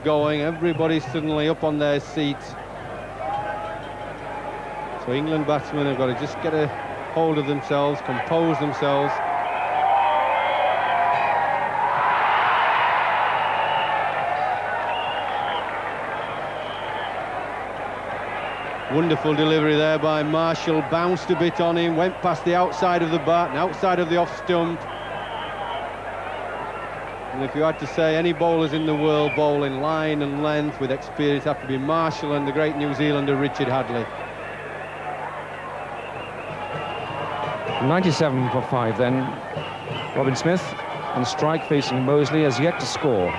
Going, everybody's suddenly up on their seats. So England batsmen have got to just get a hold of themselves, compose themselves. Wonderful delivery there by Marshsll, bounced a bit on him, went past the outside of the bat and outside of the off stump. And if you had to say any bowlers in the world bowl in line and length with experience, have to be Marshsll and the great New Zealander Richard Hadlee. 97 for 5 then. Robin Smith on strike facing Moseley, has yet to score.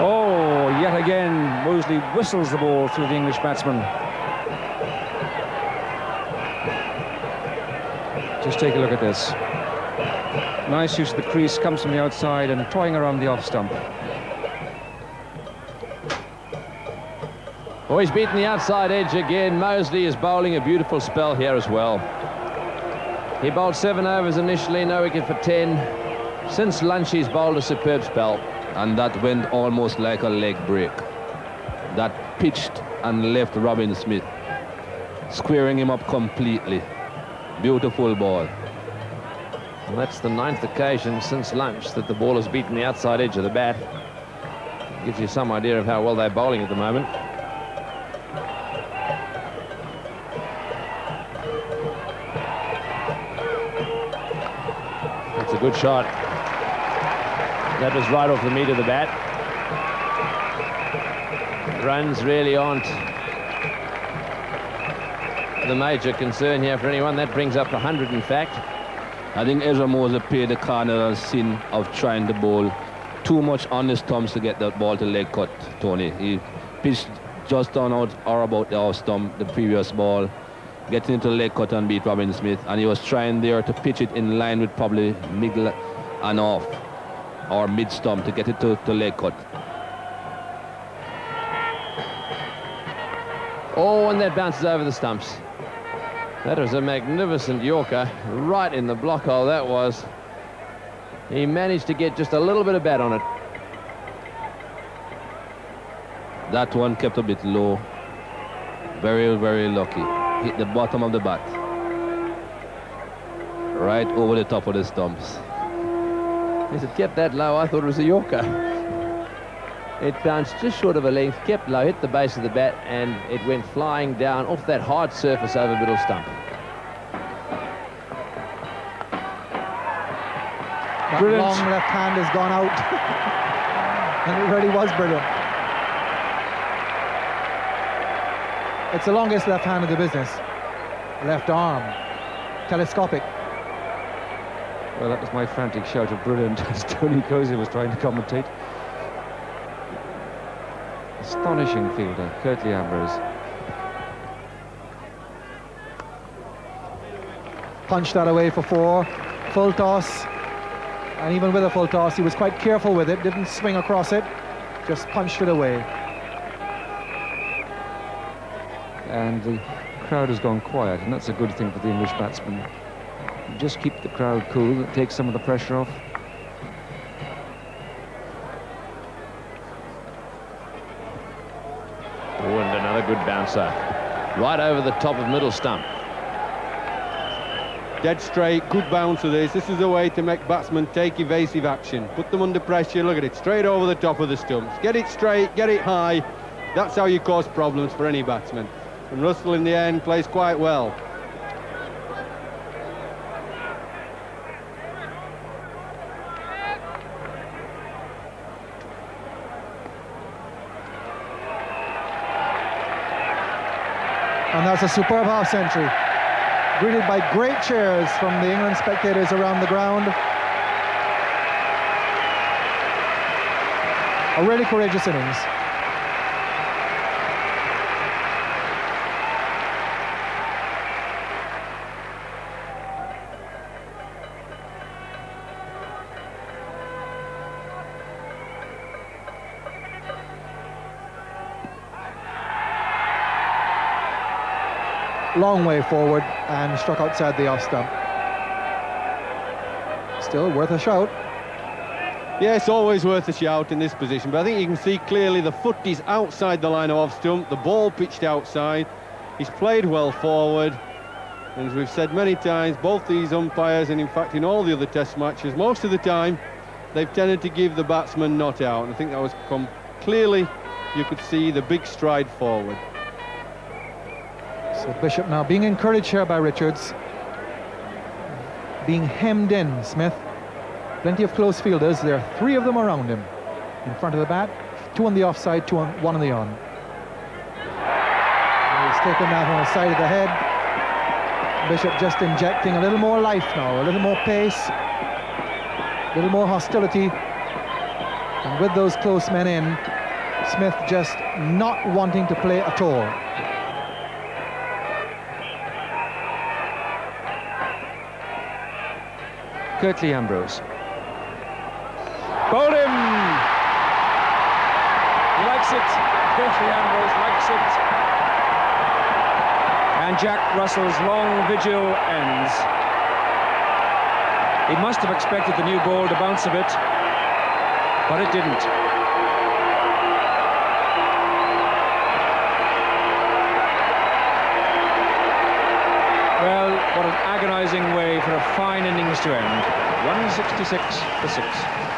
Oh, yet again Moseley whistles the ball through the English batsman. Just take a look at this. Nice use of the crease, comes from the outside and toying around the off stump. Oh, he's beaten the outside edge again. Moseley is bowling a beautiful spell here as well. He bowled 7 overs initially, no wicket for 10. Since lunch he's bowled a superb spell. And that went almost like a leg break. That pitched and left Robin Smith, squaring him up completely. Beautiful ball. And that's the 9th occasion since lunch that the ball has beaten the outside edge of the bat. Gives you some idea of how well they're bowling at the moment. That's a good shot. That was right off the meat of the bat. Runs really aren't the major concern here for anyone. That brings up 100 in fact. I think Ezra Moseley paid the cardinal sin of trying to bowl too much on his thumbs to get that ball to leg cut, Tony. He pitched just on out or about the off stump the previous ball, getting into leg cut and beat Robin Smith, and he was trying there to pitch it in line with probably middle and off or mid stump to get it to leg cut. Oh, and that bounces over the stumps. That was a magnificent Yorker, right in the block hole that was. He managed to get just a little bit of bat on it. That one kept a bit low. Very, very lucky. Hit the bottom of the bat. Right over the top of the stumps. If it kept that low, I thought it was a Yorker. It bounced just short of a length, kept low, hit the base of the bat, and it went flying down off that hard surface over middle stump. That Brilliant. long left hand has gone out. And it really was brilliant. It's the longest left hand in the business. Left arm. Telescopic. Well, that was my frantic shout of brilliant as Tony Cozy was trying to commentate. Astonishing fielder, Curtly Ambrose. Punched that away for 4. Full toss. And even with a full toss, he was quite careful with it. Didn't swing across it. Just punched it away. And the crowd has gone quiet, and that's a good thing for the English batsmen. You just keep the crowd cool, it takes some of the pressure off. Oh, and another good bouncer. Right over the top of middle stump. Dead straight, good bouncer this. This is a way to make batsmen take evasive action. Put them under pressure, look at it, straight over the top of the stumps. Get it straight, get it high. That's how you cause problems for any batsman. And Russell in the end plays quite well. And that's a superb half century. Greeted by great cheers from the England spectators around the ground. A really courageous innings. Long way forward and struck outside the off stump. Still worth a shout. Yeah, it's always worth a shout in this position, but I think you can see clearly the foot is outside the line of off stump, the ball pitched outside. He's played well forward, and as we've said many times, both these umpires, and in fact in all the other test matches, most of the time they've tended to give the batsman not out, and I think that was clearly, you could see the big stride forward. So Bishop now being encouraged here by Richards, being hemmed in. Smith, plenty of close fielders. There are 3 of them around him in front of the bat, 2 on the offside, 1 on the on. He's taken that on the side of the head. Bishop just injecting a little more life now, a little more pace, a little more hostility, and with those close men in, Smith just not wanting to play at all. Curtly Ambrose. Bowled him! He likes it. Curtly Ambrose likes it. And Jack Russell's long vigil ends. He must have expected the new ball to bounce a bit, but it didn't. Well, what an agonising way for a fine innings to end. 166 for 6.